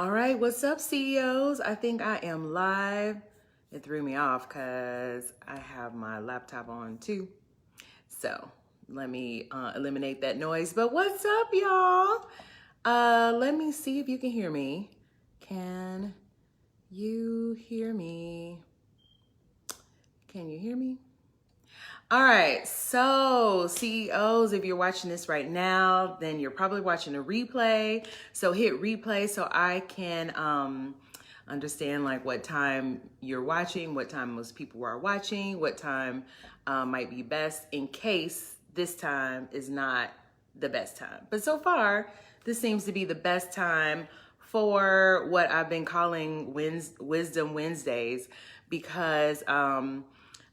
All right, what's up, CEOs? I think I am live. It threw me off because I have my laptop on too. So let me eliminate that noise. But what's up, y'all? Let me see if you can hear me. Can you hear me? Can you hear me? All right, so CEOs, if you're watching this right now, then you're probably watching a replay. So hit replay so I can understand like what time you're watching, what time most people are watching, what time might be best in case this time is not the best time. But so far, this seems to be the best time for what I've been calling Wisdom Wednesdays because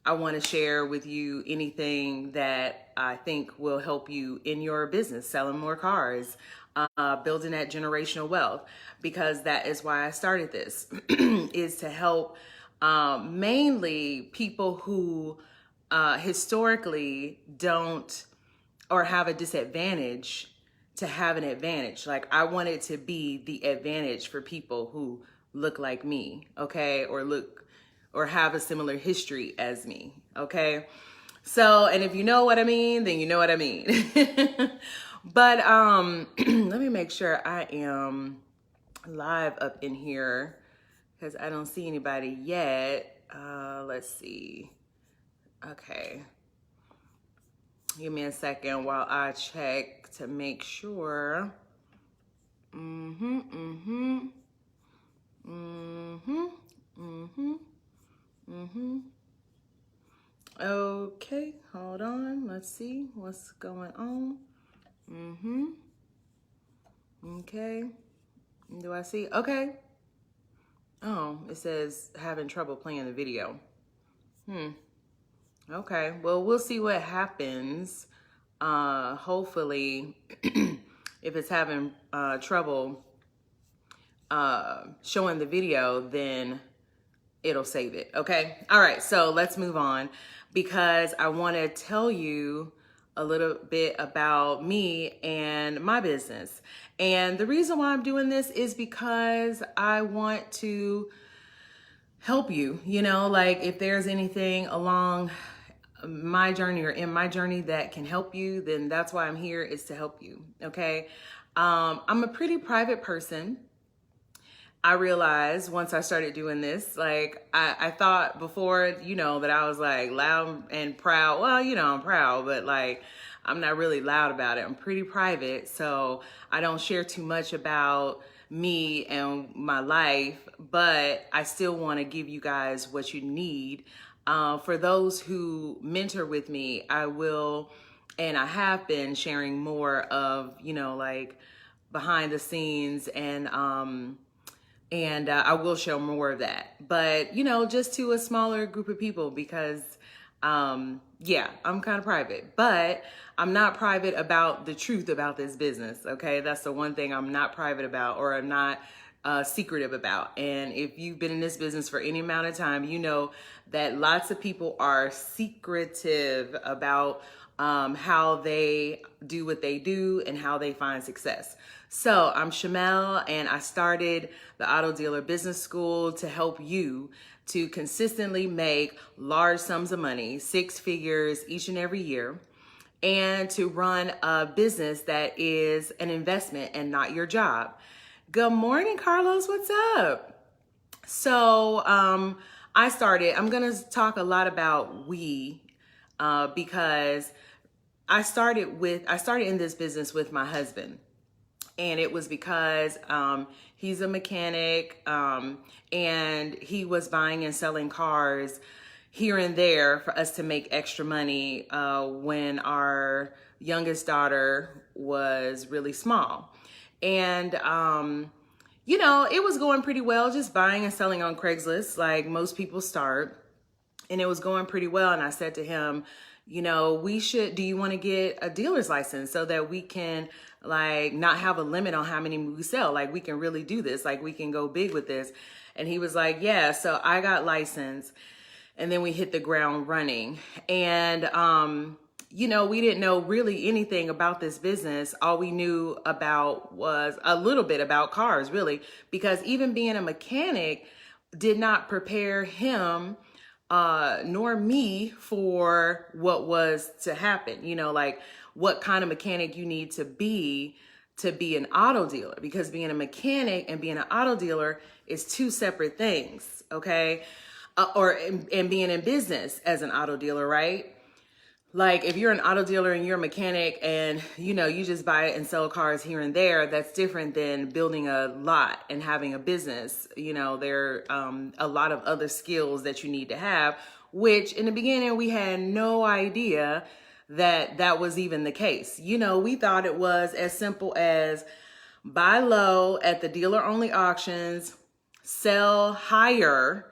I want to share with you anything that I think will help you in your business, selling more cars, building that generational wealth, because that is why I started this, is to help mainly people who historically don't or have a disadvantage to have an advantage. Like I wanted to be the advantage for people who look like me, okay, or have a similar history as me, okay? So, and if you know what I mean, then you know what I mean. But let me make sure I am live up in here because I don't see anybody yet. Let's see. Okay. Give me a second while I check to make sure. Mm-hmm, mm-hmm. Mm-hmm. Mm-hmm. Mm-hmm. Okay, hold on. Let's see what's going on. Mm-hmm. Okay. Do I see? Okay. Oh, it says having trouble playing the video. Okay. Well, we'll see what happens. Hopefully, if it's having trouble showing the video, then it'll save it. Okay. All right. So let's move on because I want to tell you a little bit about me and my business. And the reason why I'm doing this is because I want to help you, like if there's anything along my journey or in my journey that can help you, then that's why I'm here, is to help you. Okay. I'm a pretty private person. I realized once I started doing this, like I thought before, that I was like loud and proud. Well, I'm proud, but like I'm not really loud about it. I'm pretty private. So I don't share too much about me and my life, but I still want to give you guys what you need. For those who mentor with me, I will, and I have been sharing more of, like behind the scenes and I will show more of that, but just to a smaller group of people because yeah, I'm kind of private, but I'm not private about the truth about this business. Okay, that's the one thing I'm not private about, or I'm not secretive about. And if you've been in this business for any amount of time, you know that lots of people are secretive about how they do what they do and how they find success. So I'm Shamel, and I started the Auto Dealer Business School to help you to consistently make large sums of money, 6 figures each and every year, and to run a business that is an investment and not your job. Good morning, Carlos. What's up? So I'm going to talk a lot about we because I started in this business with my husband. And it was because he's a mechanic and he was buying and selling cars here and there for us to make extra money when our youngest daughter was really small. And, it was going pretty well, just buying and selling on Craigslist like most people start. And it was going pretty well. And I said to him, do you want to get a dealer's license so that we can like not have a limit on how many we sell? Like we can really do this, like we can go big with this. And he was like, yeah. So I got licensed and then we hit the ground running. And we didn't know really anything about this business. All we knew about was a little bit about cars, really, because even being a mechanic did not prepare him nor me for what was to happen, like what kind of mechanic you need to be an auto dealer, because being a mechanic and being an auto dealer is two separate things, okay? And being in business as an auto dealer, right? Like if you're an auto dealer and you're a mechanic and you just buy and sell cars here and there, that's different than building a lot and having a business. There are a lot of other skills that you need to have, which in the beginning we had no idea that was even the case. We thought it was as simple as buy low at the dealer only auctions, sell higher,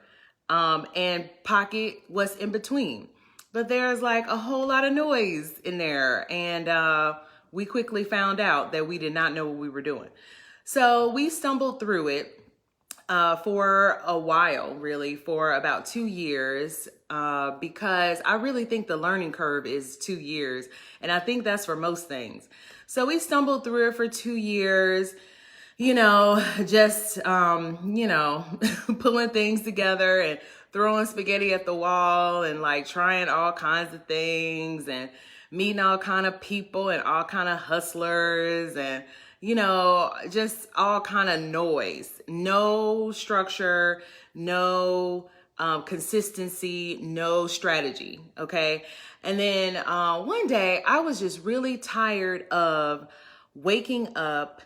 and pocket what's in between. But there's like a whole lot of noise in there. And we quickly found out that we did not know what we were doing. So we stumbled through it for a while, really, for about 2 years, because I really think the learning curve is 2 years. And I think that's for most things. So we stumbled through it for 2 years, just, pulling things together and throwing spaghetti at the wall and like trying all kinds of things and meeting all kind of people and all kind of hustlers and, just all kind of noise, no structure, no consistency, no strategy. Okay. And then one day I was just really tired of waking up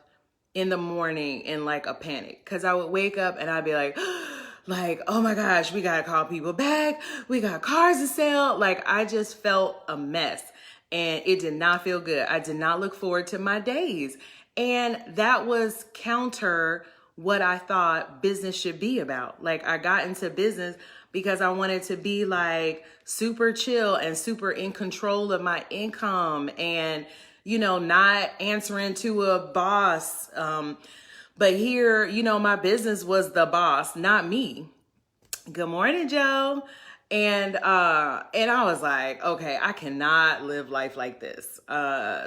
in the morning in like a panic, because I would wake up and I'd be like, oh my gosh, we gotta call people back. We got cars to sell. Like I just felt a mess and it did not feel good. I did not look forward to my days. And that was counter what I thought business should be about. Like I got into business because I wanted to be like super chill and super in control of my income and, not answering to a boss. But here, my business was the boss, not me. Good morning, Joe. And I was like, okay, I cannot live life like this.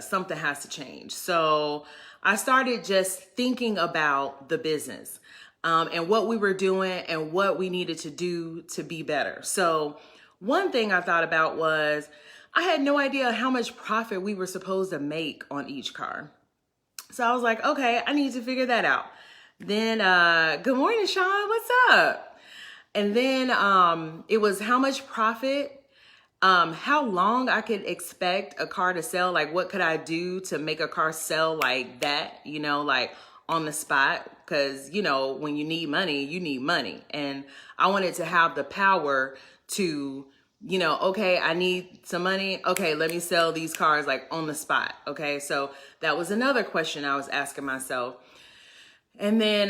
Something has to change. So I started just thinking about the business, and what we were doing and what we needed to do to be better. So one thing I thought about was I had no idea how much profit we were supposed to make on each car. So I was like, okay, I need to figure that out. Then, good morning, Sean, what's up? And then it was how much profit, how long I could expect a car to sell. Like what could I do to make a car sell like that, like on the spot? Because, when you need money, you need money. And I wanted to have the power to, okay, I need some money. Okay, let me sell these cars like on the spot. Okay, so that was another question I was asking myself. And then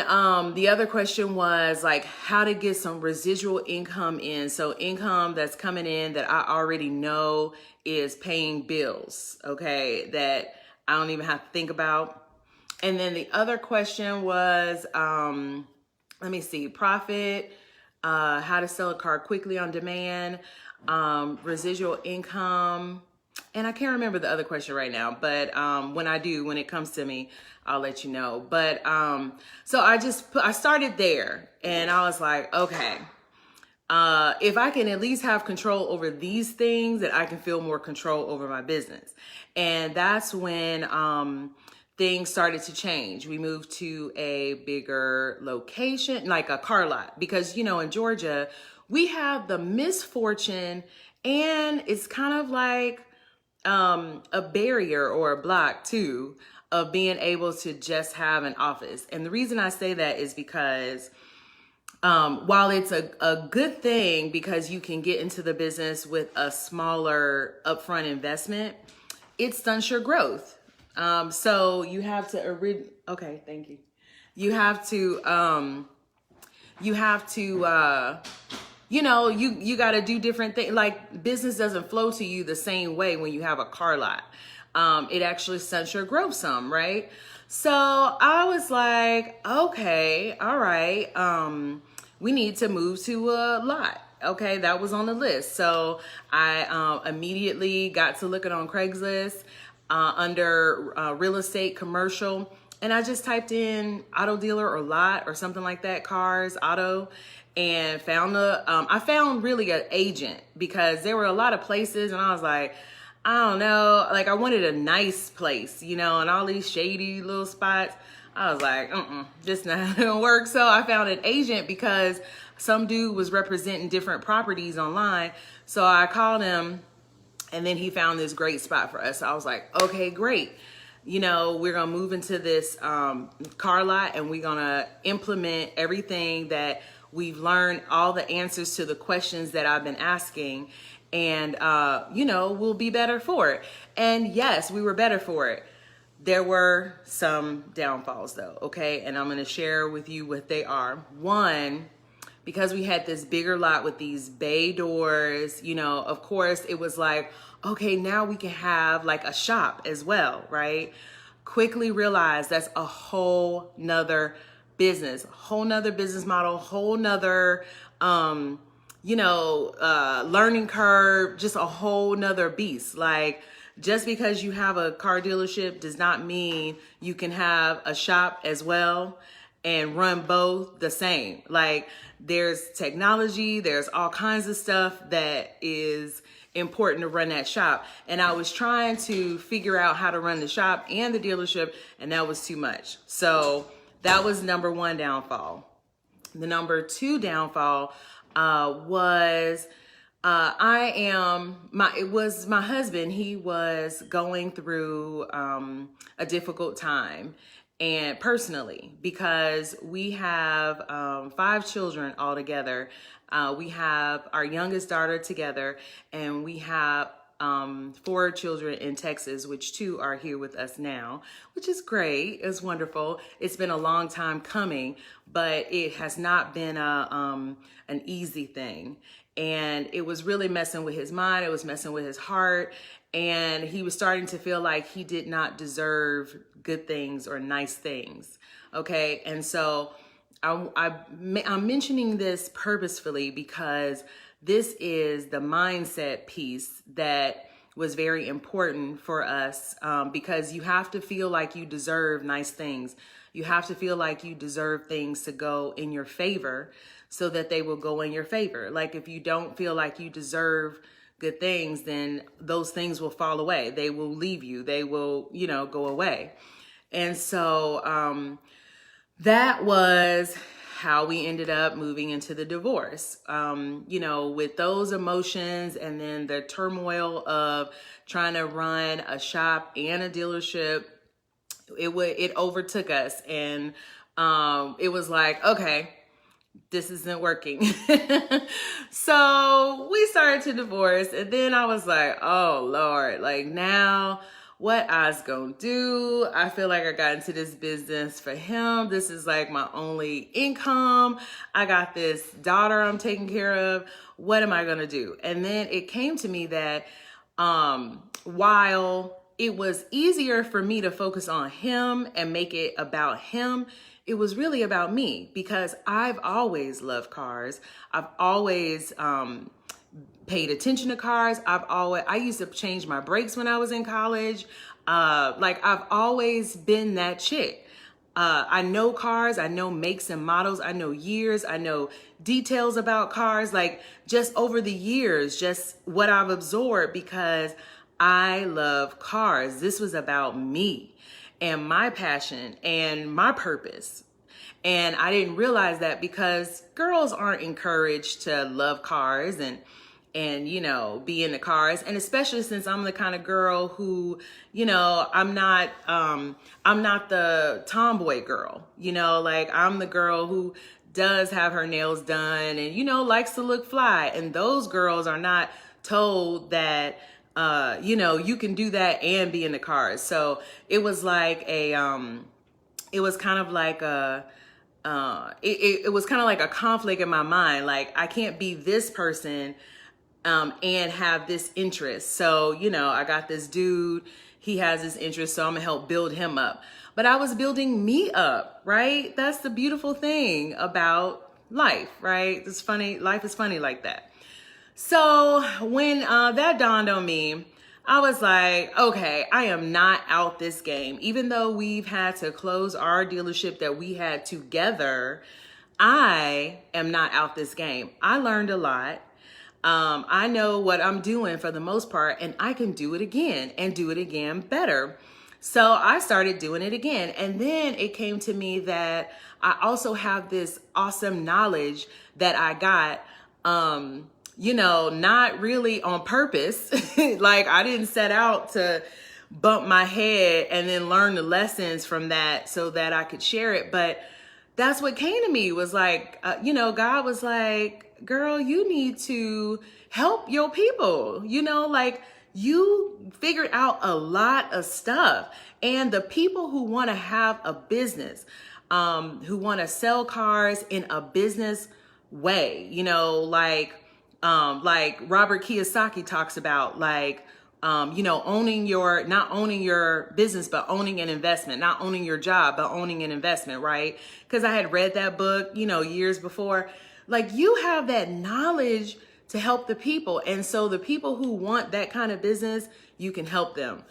the other question was like how to get some residual income in. So income that's coming in that I already know is paying bills, okay, that I don't even have to think about. And then the other question was, let me see, profit, how to sell a car quickly on demand, residual income. And I can't remember the other question right now, but when it comes to me, I'll let you know. But so I started there and I was like, okay, if I can at least have control over these things, that I can feel more control over my business. And that's when things started to change. We moved to a bigger location, like a car lot, because, in Georgia, we have the misfortune, and it's kind of like a barrier or a block too of being able to just have an office. And the reason I say that is because while it's a good thing because you can get into the business with a smaller upfront investment, it stunts your growth. So you have to, okay, thank you. You have to you got to do different things. Like business doesn't flow to you the same way when you have a car lot. It actually stunts your growth some, right? So I was like, okay, all right. We need to move to a lot. Okay, that was on the list. So I immediately got to looking on Craigslist under real estate commercial. And I just typed in auto dealer or lot or something like that, cars, auto, and found I found really an agent because there were a lot of places and I was like, I don't know, like I wanted a nice place, you know, and all these shady little spots. I was like, this not gonna work. So I found an agent because some dude was representing different properties online. So I called him and then he found this great spot for us. So I was like, okay, great. You know, we're gonna move into this car lot and we're gonna implement everything that we've learned, all the answers to the questions that I've been asking, and you know, we'll be better for it. And yes, we were better for it. There were some downfalls though, okay? And I'm gonna share with you what they are. One, because we had this bigger lot with these bay doors, you know, of course it was like, okay, now we can have like a shop as well, right? Quickly realized that's a whole nother business, whole nother business model, whole nother, you know, learning curve, just a whole nother beast. Like, just because you have a car dealership does not mean you can have a shop as well and run both the same. Like, there's technology, there's all kinds of stuff that is important to run that shop. And I was trying to figure out how to run the shop and the dealership, and that was too much. So that was number one downfall. The number two downfall was it was my husband. He was going through a difficult time, and personally, because we have 5 children all together. We have our youngest daughter together, and we have 4 children in Texas, which 2 are here with us now, which is great. It's wonderful. It's been a long time coming, but it has not been an easy thing. And it was really messing with his mind. It was messing with his heart. And he was starting to feel like he did not deserve good things or nice things. Okay. And so I'm mentioning this purposefully because this is the mindset piece that was very important for us, because you have to feel like you deserve nice things. You have to feel like you deserve things to go in your favor so that they will go in your favor. Like, if you don't feel like you deserve good things, then those things will fall away. They will leave you. They will, you know, go away. And so that was how we ended up moving into the divorce. You know, with those emotions and then the turmoil of trying to run a shop and a dealership, it overtook us, and it was like, okay, this isn't working. So we started to divorce, and then I was like, oh Lord, like, now what I was gonna do? I feel like I got into this business for him. This is like my only income. I got this daughter I'm taking care of. What am I gonna do? And then it came to me that while it was easier for me to focus on him and make it about him, it was really about me, because I've always loved cars. I've always paid attention to cars. I used to change my brakes when I was in college. Like, I've always been that chick. I know cars, I know makes and models, I know years, I know details about cars, like, just over the years, just what I've absorbed, because I love cars. This was about me and my passion and my purpose. And I didn't realize that, because girls aren't encouraged to love cars and you know, be into cars. And especially since I'm the kind of girl who, you know, I'm not the tomboy girl, you know, like, I'm the girl who does have her nails done and, you know, likes to look fly. And those girls are not told that, you know, you can do that and be into cars. So it was like it was kind of like it was kind of like a conflict in my mind. Like, I can't be this person and have this interest. So, you know, I got this dude, he has this interest, so I'm gonna help build him up. But I was building me up, right? That's the beautiful thing about life, right? It's funny. Life is funny like that. So when that dawned on me, I was like, okay, I am not out this game. Even though we've had to close our dealership that we had together, I am not out this game. I learned a lot. I know what I'm doing for the most part, and I can do it again and do it again better. So I started doing it again. And then it came to me that I also have this awesome knowledge that I got, not really on purpose. Like I didn't set out to bump my head and then learn the lessons from that so that I could share it. But that's what came to me was like, God was like, girl, you need to help your people, like you figured out a lot of stuff. And the people who want to have a business, who want to sell cars in a business way, like Robert Kiyosaki talks about, like, not owning your business, but owning an investment, not owning your job, but owning an investment, right? Because I had read that book, years before. Like you have that knowledge to help the people. And so the people who want that kind of business, you can help them.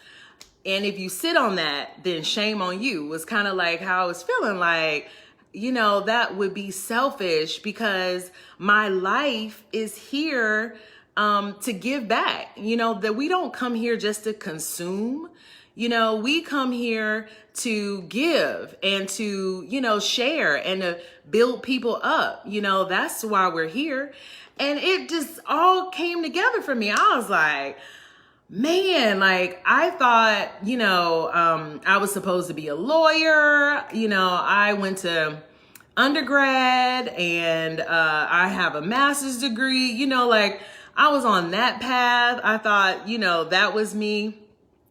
And if you sit on that, then shame on you was kind of like how I was feeling like, that would be selfish because my life is here to give back, that we don't come here just to consume, we come here to give and to, share and to build people up, that's why we're here. And it just all came together for me. I was like, man, like I thought, I was supposed to be a lawyer. I went to undergrad and I have a master's degree, like I was on that path. I thought, that was me.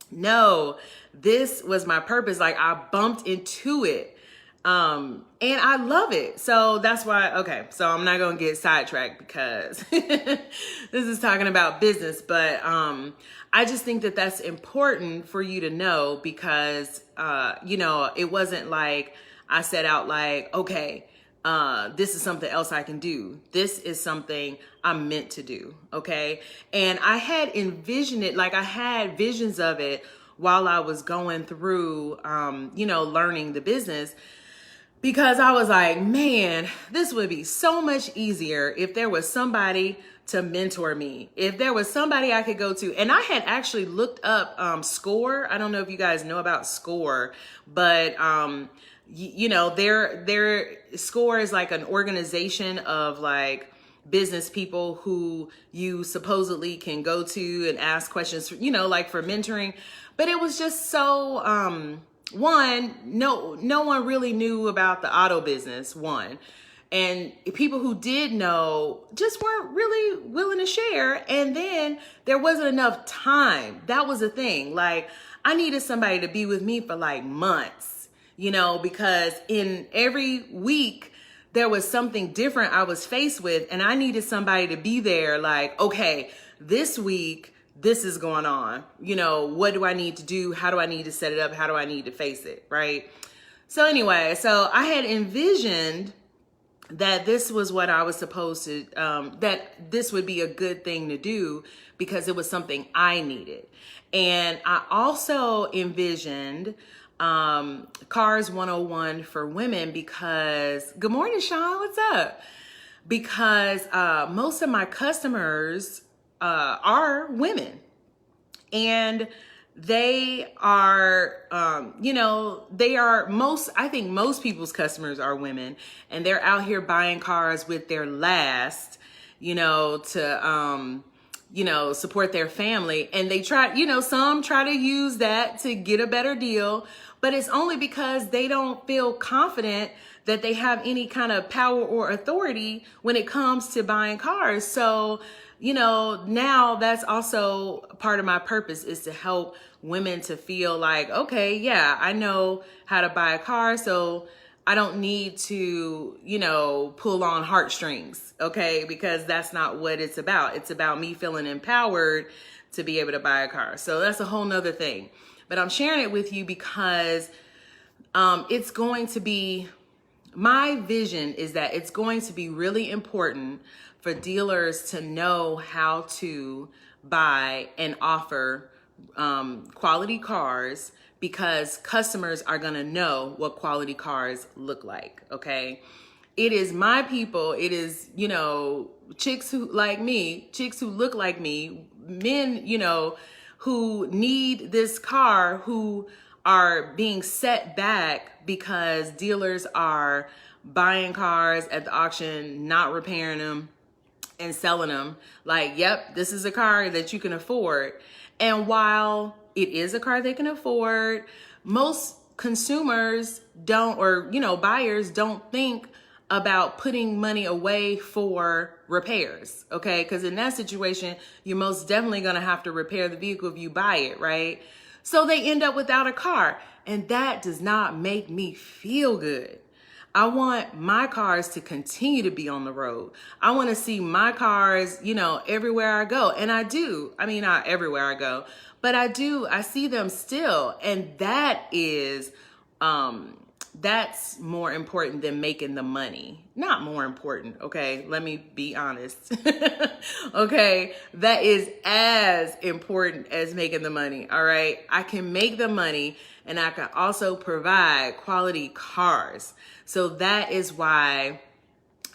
No, this was my purpose. Like I bumped into it. And I love it. So that's why, okay, so I'm not going to get sidetracked because this is talking about business, but, I just think that that's important for you to know because, it wasn't like I set out like, okay, this is something else I can do. This is something I'm meant to do. Okay. And I had envisioned it, like I had visions of it while I was going through, learning the business. Because I was like, man, this would be so much easier if there was somebody to mentor me. If there was somebody I could go to. And I had actually looked up SCORE. I don't know if you guys know about SCORE, but their SCORE is like an organization of like business people who you supposedly can go to and ask questions, like for mentoring. But it was just so one, no one really knew about the auto business, one. And people who did know just weren't really willing to share. And then there wasn't enough time. That was the thing. Like I needed somebody to be with me for like months, because in every week there was something different I was faced with. And I needed somebody to be there like, okay, this week, this is going on. What do I need to do? How do I need to set it up? How do I need to face it? Right. So anyway, so I had envisioned that this was what I was supposed to, that this would be a good thing to do because it was something I needed. And I also envisioned Cars 101 for women because, good morning, Sean, what's up? Because most of my customers are women, and they are, I think most people's customers are women, and they're out here buying cars with their last, to, support their family. And they try, some try to use that to get a better deal, but it's only because they don't feel confident that they have any kind of power or authority when it comes to buying cars. So, now that's also part of my purpose is to help women to feel like, okay, yeah, I know how to buy a car. So I don't need to, pull on heartstrings. Okay. Because that's not what it's about. It's about me feeling empowered to be able to buy a car. So that's a whole nother thing, but I'm sharing it with you because, it's going to be my vision is that it's going to be really important for dealers to know how to buy and offer quality cars, because customers are going to know what quality cars look like. Okay. It is my people. It is, chicks who like me, chicks who look like me, men, who need this car, who are being set back because dealers are buying cars at the auction, not repairing them and selling them like, yep, this is a car that you can afford. And while it is a car they can afford, most consumers don't, or, buyers don't think about putting money away for repairs, okay? Because in that situation, you're most definitely gonna have to repair the vehicle if you buy it, right? So they end up without a car, and that does not make me feel good. I want my cars to continue to be on the road. I want to see my cars, everywhere I go. And I do. I mean, not everywhere I go, but I do. I see them still. And that is, that's more important than making the money. Not more important, okay? Let me be honest. Okay? That is as important as making the money, all right? I can make the money, and I can also provide quality cars. So that is why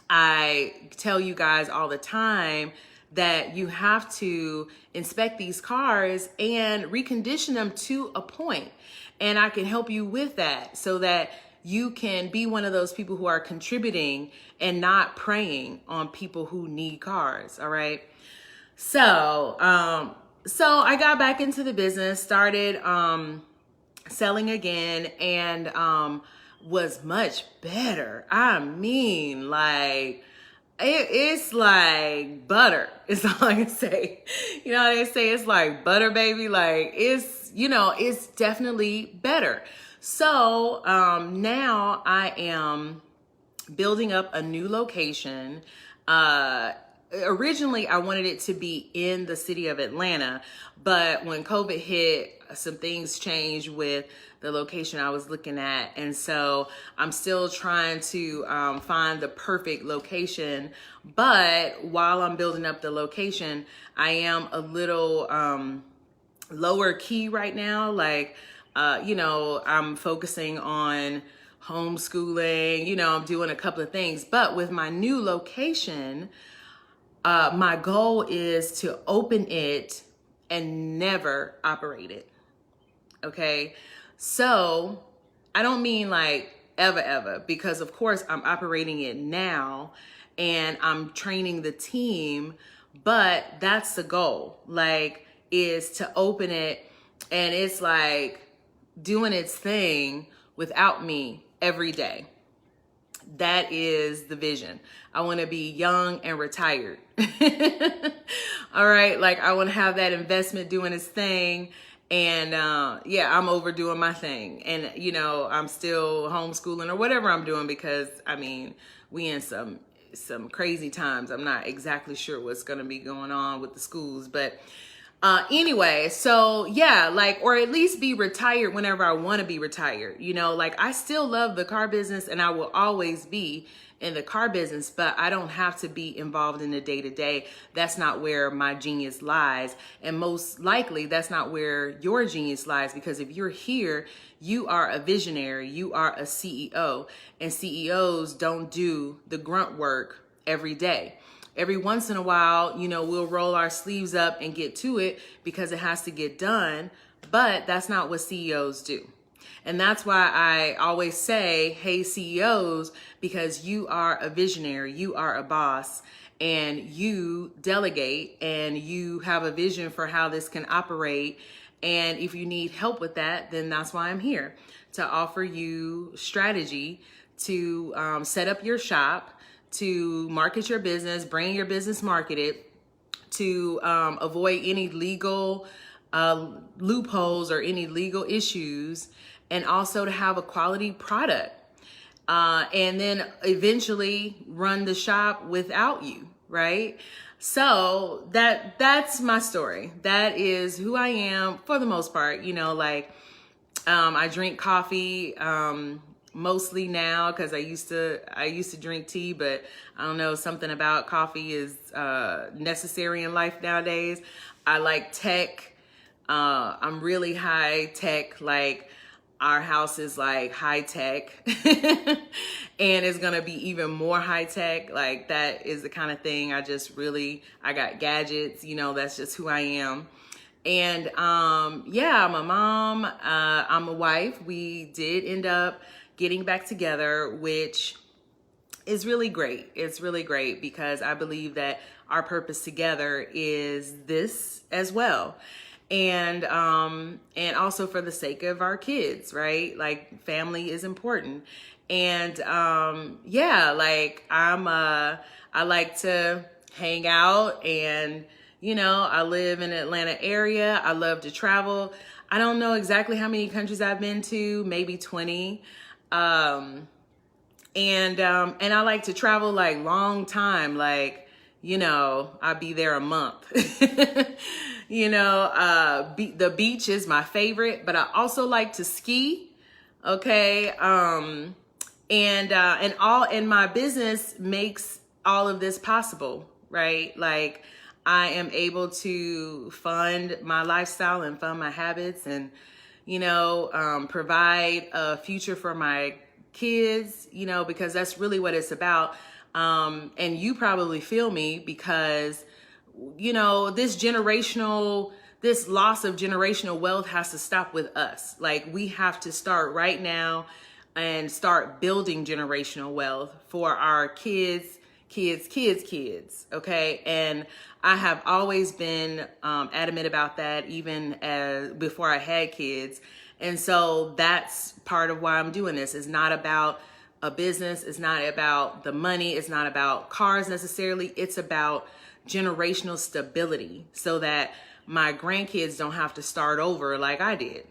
I tell you guys all the time that you have to inspect these cars and recondition them to a point. And I can help you with that so that you can be one of those people who are contributing and not preying on people who need cars. All right. So I got back into the business, started selling again, and was much better. I mean, like, it's like butter. It's all I can say. You know how they say it's like butter, baby? Like, it's definitely better. So now I am building up a new location. Originally, I wanted it to be in the city of Atlanta, but when COVID hit, some things changed with the location I was looking at. And so I'm still trying to find the perfect location. But while I'm building up the location, I am a little lower key right now. Like, I'm focusing on homeschooling, I'm doing a couple of things. But with my new location, my goal is to open it and never operate it. Okay. So I don't mean like ever, because of course I'm operating it now and I'm training the team, but that's the goal, like, is to open it and it's like doing its thing without me every day. That is the vision. I want to be young and retired. All right. Like, I want to have that investment doing its thing. And I'm overdoing my thing. And, I'm still homeschooling or whatever I'm doing, because, I mean, we in some crazy times. I'm not exactly sure what's going to be going on with the schools. But anyway, so yeah, like, or at least be retired whenever I want to be retired. Like, I still love the car business and I will always be in the car business, but I don't have to be involved in the day-to-day. That's not where my genius lies. And most likely that's not where your genius lies, because if you're here, you are a visionary, you are a CEO, and CEOs don't do the grunt work every day. Every once in a while, we'll roll our sleeves up and get to it because it has to get done, but that's not what CEOs do. And that's why I always say, hey, CEOs, because you are a visionary, you are a boss, and you delegate and you have a vision for how this can operate. And if you need help with that, then that's why I'm here, to offer you strategy to set up your shop, to market your business, bring your business marketed, to avoid any legal loopholes or any legal issues, and also to have a quality product, and then eventually run the shop without you, right? So that's my story. That is who I am for the most part. I drink coffee mostly now because I used to drink tea, but I don't know, something about coffee is necessary in life nowadays. I like tech. I'm really high tech, like our house is like high tech and it's gonna be even more high tech. Like that is the kind of thing I got gadgets, you know, that's just who I am. And yeah, I'm a mom, I'm a wife. We did end up getting back together, which is really great. It's really great because I believe that our purpose together is this as well. And also for the sake of our kids, right? Like family is important. And yeah, like I like to hang out, and you know, I live in the Atlanta area. I love to travel. I don't know exactly how many countries I've been to, maybe 20. And I like to travel like long time, like, you know, I'll be there a month. You know, the beach is my favorite, but I also like to ski. Okay. And my business makes all of this possible, right? Like I am able to fund my lifestyle and fund my habits and, you know, provide a future for my kids, you know, because that's really what it's about. And you probably feel me because, you know, this loss of generational wealth has to stop with us. Like we have to start right now and start building generational wealth for our kids. Okay. And I have always been adamant about that, even before I had kids. And so that's part of why I'm doing this. It's not about a business. It's not about the money. It's not about cars necessarily. It's about generational stability so that my grandkids don't have to start over like I did,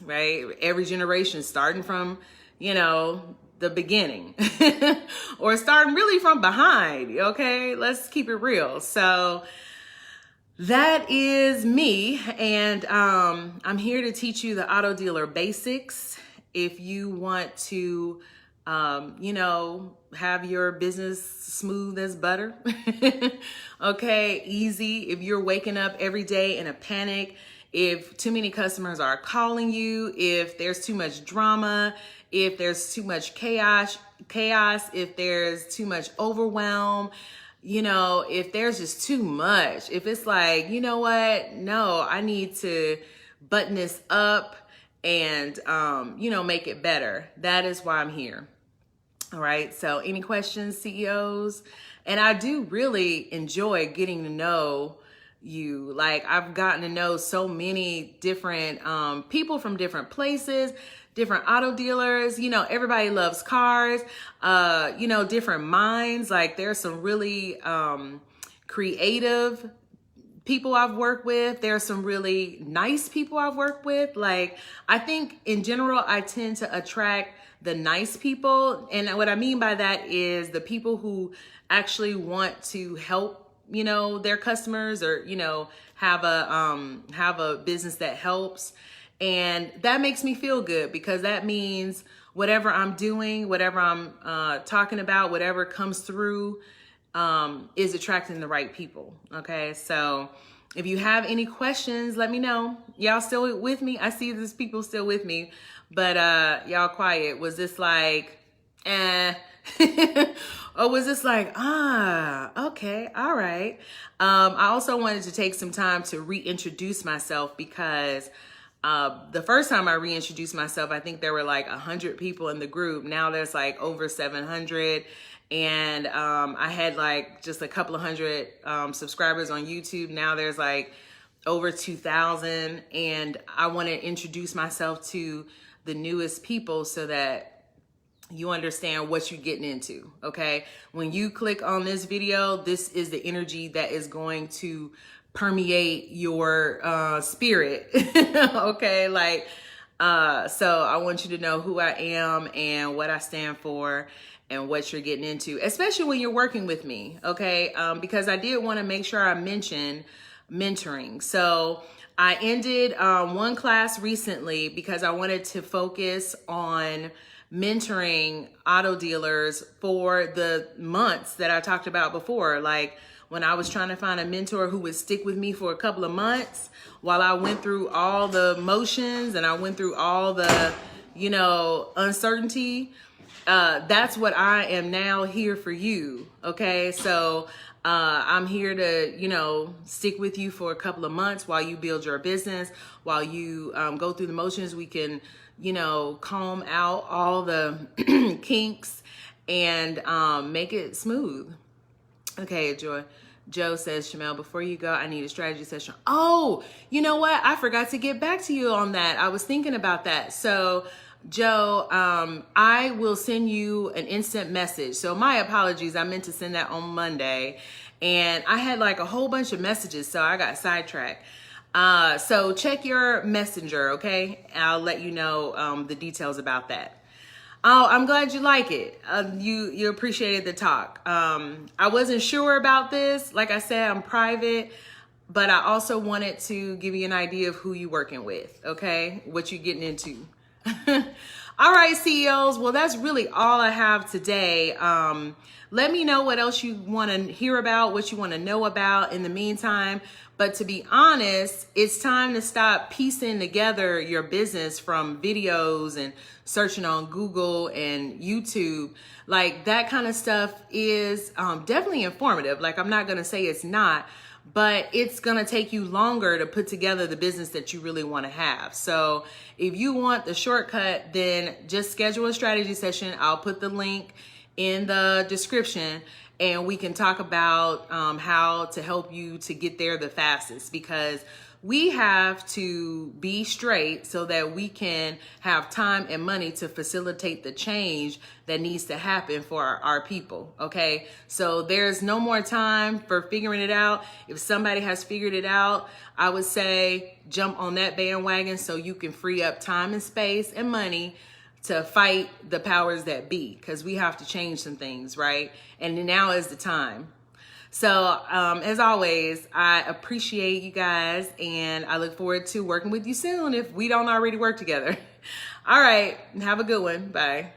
right? Every generation starting from, you know, the beginning or starting really from behind. Okay. Let's keep it real. So that is me. And I'm here to teach you the auto dealer basics. If you want to, you know, have your business smooth as butter. Okay. Easy. If you're waking up every day in a panic, if too many customers are calling you, if there's too much drama, if there's too much chaos, if there's too much overwhelm, you know, if there's just too much, if it's like, you know what, no, I need to button this up and, you know, make it better. That is why I'm here. All right. So any questions, CEOs? And I do really enjoy getting to know you. Like I've gotten to know so many different people from different places, different auto dealers. You know, everybody loves cars, you know, different minds. Like there's some really creative people I've worked with. There are some really nice people I've worked with. Like I think in general, I tend to attract the nice people. And what I mean by that is the people who actually want to help, you know, their customers, or, you know, have a business that helps. And that makes me feel good because that means whatever I'm doing, whatever I'm talking about, whatever comes through is attracting the right people. Okay. So if you have any questions, let me know. Y'all still with me? I see there's people still with me, but y'all quiet. Was this like, or was this like, okay, all right. I also wanted to take some time to reintroduce myself because the first time I reintroduced myself, I think there were like 100 people in the group. Now there's like over 700. And I had like just a couple of hundred subscribers on YouTube. Now there's like over 2,000. And I want to introduce myself to the newest people so that you understand what you're getting into. Okay. When you click on this video, this is the energy that is going to permeate your spirit. Okay. Like, so I want you to know who I am and what I stand for and what you're getting into, especially when you're working with me. Okay. Because I did want to make sure I mention mentoring. So I ended one class recently because I wanted to focus on mentoring auto dealers for the months that I talked about before. Like when I was trying to find a mentor who would stick with me for a couple of months while I went through all the motions and I went through all the, uncertainty. That's what I am now here for you. Okay. So, I'm here to, stick with you for a couple of months while you build your business, while you, go through the motions. We can, comb out all the kinks and, make it smooth. Okay, Joe says, Shamel, before you go, I need a strategy session. Oh, you know what? I forgot to get back to you on that. I was thinking about that. So, Joe, I will send you an instant message. So my apologies. I meant to send that on Monday and I had like a whole bunch of messages. So I got sidetracked. So check your messenger. Okay. I'll let you know, the details about that. Oh, I'm glad you like it. You appreciated the talk. I wasn't sure about this. Like I said, I'm private, but I also wanted to give you an idea of who you're working with. Okay. What you're getting into. All right, CEOs. Well, that's really all I have today. Let me know what else you want to hear about, what you want to know about in the meantime. But to be honest, it's time to stop piecing together your business from videos and searching on Google and YouTube. Like that kind of stuff is definitely informative. Like I'm not going to say it's not, but it's going to take you longer to put together the business that you really want to have. So if you want the shortcut, then just schedule a strategy session. I'll put the link in the description and we can talk about how to help you to get there the fastest, because we have to be straight so that we can have time and money to facilitate the change that needs to happen for our people. Okay. So there's no more time for figuring it out. If somebody has figured it out, I would say jump on that bandwagon so you can free up time and space and money to fight the powers that be, because we have to change some things, right? And now is the time. So as always, I appreciate you guys and I look forward to working with you soon if we don't already work together. All right. Have a good one. Bye.